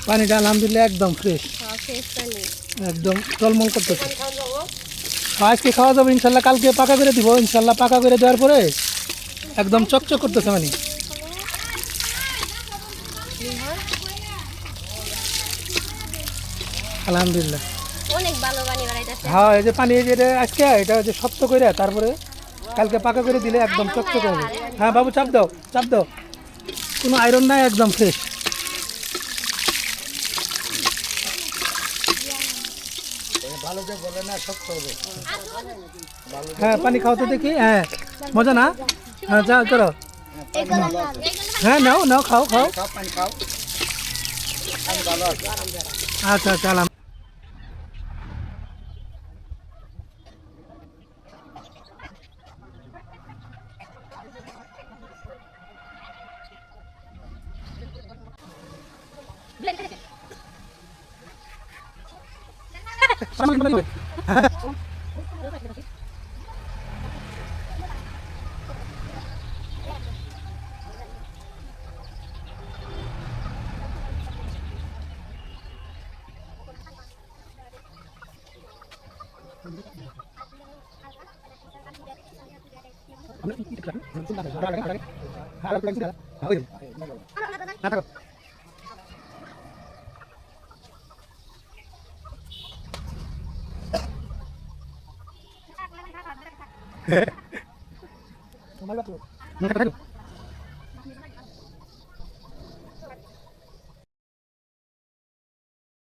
পানিটা আলহামদুলিল্লাহ একদম ফ্রেশ, একদম টলমল করতেছে। আজকে খাওয়া যাবে ইনশাল্লাহ, কালকে পাকা করে দিব ইনশাল্লাহ। পাকা করে দেওয়ার পরে একদম চকচক করতেছে পানি। আলহামদুলিল্লাহ অনেক ভালো পানি বানাইতেছে। হ্যাঁ, এই যে পানি, এই যে আজকে এটা যে শক্ত করে তারপরে কালকে পাকা করে দিলে একদম চকচক হবে। হ্যাঁ বাবু, চাপ দাও, চাপ দাও, কোনো আয়রন নাই, একদম ফ্রেশ। হ্যাঁ, পানি খাও তো দেখি। হ্যাঁ, মজা না? হ্যাঁ, যা করো। হ্যাঁ, নাও নাও, খাও খাও। আচ্ছা আচ্ছা,